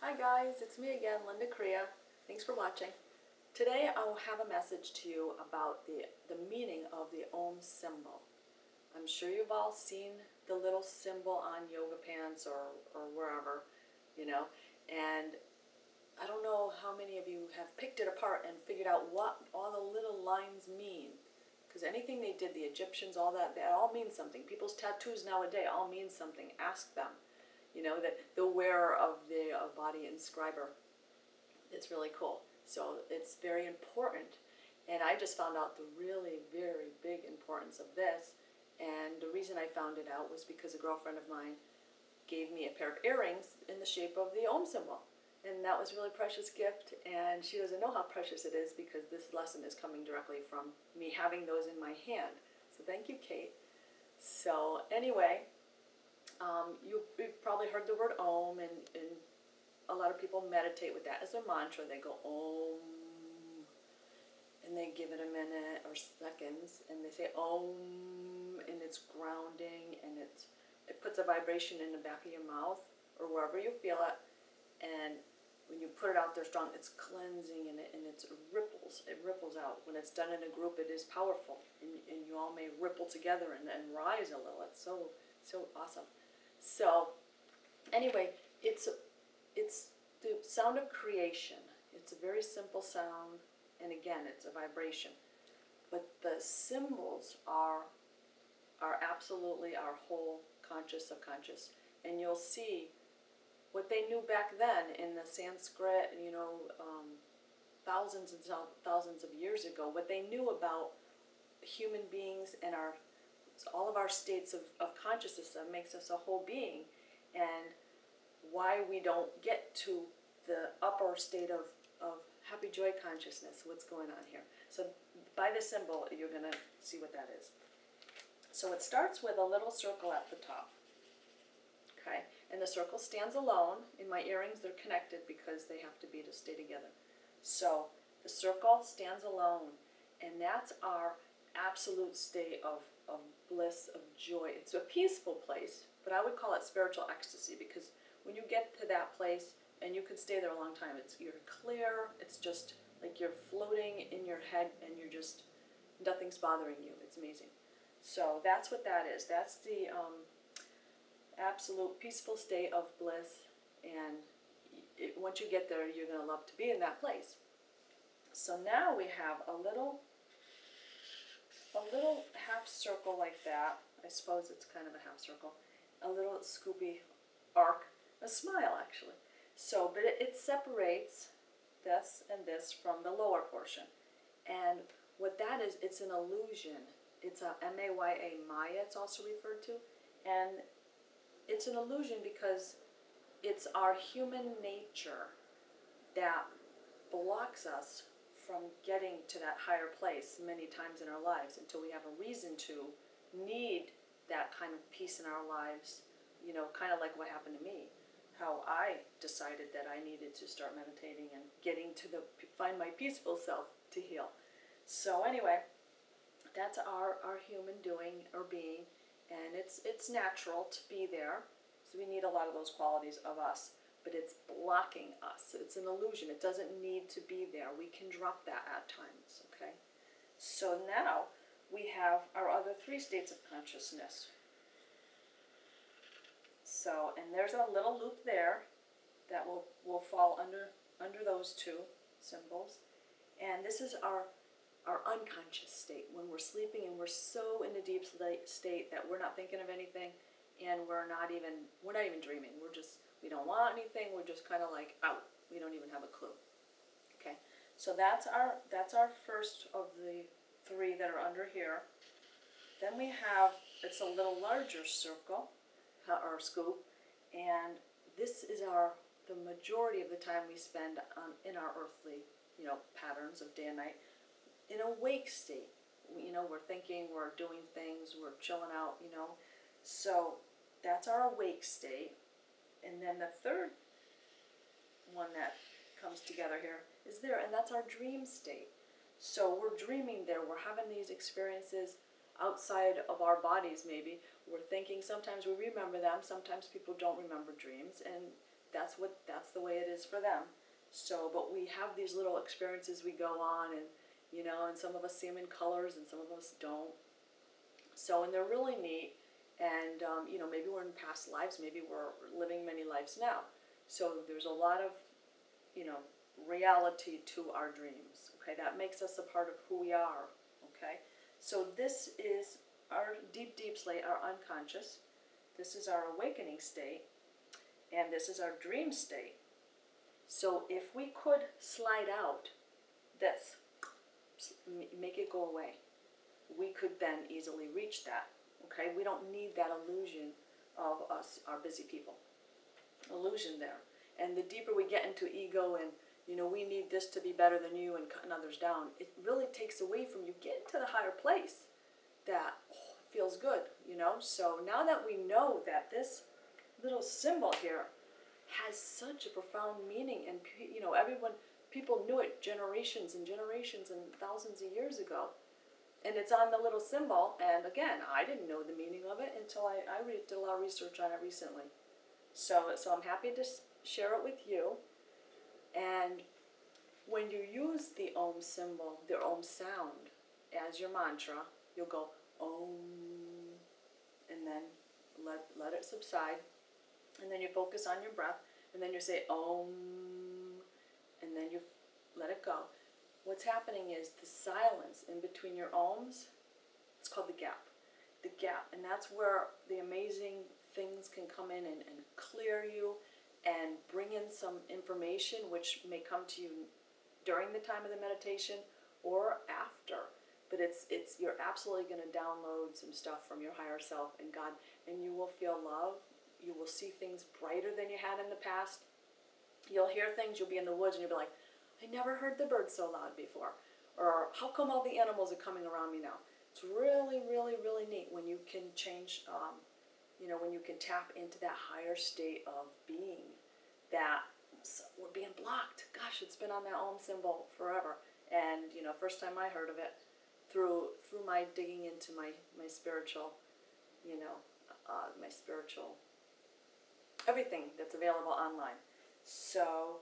Hi guys, it's me again, Linda Korea. Thanks for watching. Today I will have a message to you about the meaning of the Om symbol. I'm sure you've all seen the little symbol on yoga pants or wherever, and I don't know how many of you have picked it apart and figured out what all the little lines mean. Because anything they did, the Egyptians, all that all means something. People's tattoos nowadays all mean something. Ask them. That the wearer of the body inscriber. It's really cool. So it's very important. And I just found out the really, very big importance of this. And the reason I found it out was because a girlfriend of mine gave me a pair of earrings in the shape of the Om symbol. And that was a really precious gift. And she doesn't know how precious it is because this lesson is coming directly from me having those in my hand. So thank you, Kate. So anyway, you've probably heard the word Om, and a lot of people meditate with that as their mantra. They go Om, and they give it a minute or seconds, and they say Om, and it's grounding, and it puts a vibration in the back of your mouth or wherever you feel it, and when you put it out there strong, it's cleansing, and it ripples out. When it's done in a group, it is powerful, and you all may ripple together and rise a little. It's so awesome. So anyway, it's the sound of creation. It's a very simple sound, and again, it's a vibration. But the symbols are absolutely our whole conscious, subconscious, and you'll see what they knew back then in the Sanskrit, thousands and thousands of years ago, what they knew about human beings and all of our states of consciousness that makes us a whole being, and why we don't get to the upper state of happy joy consciousness, what's going on here. So by the symbol, you're going to see what that is. So it starts with a little circle at the top. Okay, and the circle stands alone. In my earrings, they're connected because they have to be to stay together. So the circle stands alone, and that's our absolute state of bliss, of joy. It's a peaceful place, but I would call it spiritual ecstasy, because when you get to that place, and you can stay there a long time, you're clear, it's just like you're floating in your head, and nothing's bothering you. It's amazing. So that's what that is. That's the absolute peaceful state of bliss, and once you get there, you're going to love to be in that place. So now we have a little half circle like that. I suppose it's kind of a half circle. A little scoopy arc, a smile actually. So, but it separates this and this from the lower portion. And what that is, it's an illusion. It's a M-A-Y-A, Maya, it's also referred to. And it's an illusion because it's our human nature that blocks us from getting to that higher place many times in our lives until we have a reason to need that kind of peace in our lives, kind of like what happened to me, how I decided that I needed to start meditating and find my peaceful self to heal. So anyway, that's our human doing or being, and it's natural to be there, so we need a lot of those qualities of us. But it's blocking us. It's an illusion. It doesn't need to be there. We can drop that at times, okay? So now we have our other three states of consciousness. So, and there's a little loop there that will fall under those two symbols. And this is our unconscious state, when we're sleeping and we're so in a deep state that we're not thinking of anything, and we're not even dreaming. We don't want anything. We're just kind of like out. We don't even have a clue. Okay, so that's our first of the three that are under here. Then we have, it's a little larger circle or scoop, and this is the majority of the time we spend in our earthly patterns of day and night in a wake state. We're thinking, we're doing things, we're chilling out. So that's our awake state. And then the third one that comes together here is there, and that's our dream state. So we're dreaming there, we're having these experiences outside of our bodies maybe. We're thinking, sometimes we remember them, sometimes people don't remember dreams, and that's the way it is for them. So, but we have these little experiences we go on, and and some of us see them in colors, and some of us don't. So, and they're really neat. And maybe we're in past lives, maybe we're living many lives now. So there's a lot of reality to our dreams. Okay, that makes us a part of who we are. Okay, so this is our deep, deep slate, our unconscious. This is our awakening state, and this is our dream state. So if we could slide out this, make it go away, we could then easily reach that. Okay, we don't need that illusion of us, our busy people. Illusion there. And the deeper we get into ego and we need this to be better than you and cutting others down, it really takes away from you getting to the higher place that feels good, So now that we know that this little symbol here has such a profound meaning, and people knew it generations and generations and thousands of years ago, and it's on the little symbol. And again, I didn't know the meaning of it until I did a lot of research on it recently. So I'm happy to share it with you. And when you use the Om symbol, the Om sound, as your mantra, you'll go Om, and then let it subside, and then you focus on your breath, and then you say Om, and then you let it go. What's happening is the silence in between your Oms, it's called the gap. The gap, and that's where the amazing things can come in and clear you and bring in some information which may come to you during the time of the meditation or after. But it's you're absolutely going to download some stuff from your higher self and God, and you will feel love. You will see things brighter than you had in the past. You'll hear things, you'll be in the woods and you'll be like, I never heard the birds so loud before. Or how come all the animals are coming around me now? It's really, really, really neat when you can change, when you can tap into that higher state of being that we're being blocked. Gosh, it's been on that Om symbol forever. And, first time I heard of it, through my digging into my spiritual, my spiritual, everything that's available online. So,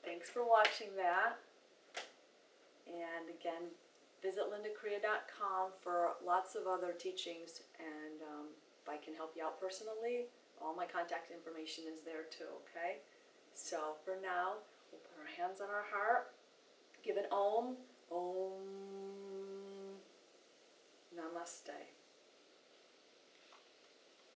thanks for watching that. And again, visit lindakorea.com for lots of other teachings, and if I can help you out personally, all my contact information is there too, okay? So for now, we'll put our hands on our heart, give an Om, Om, Namaste.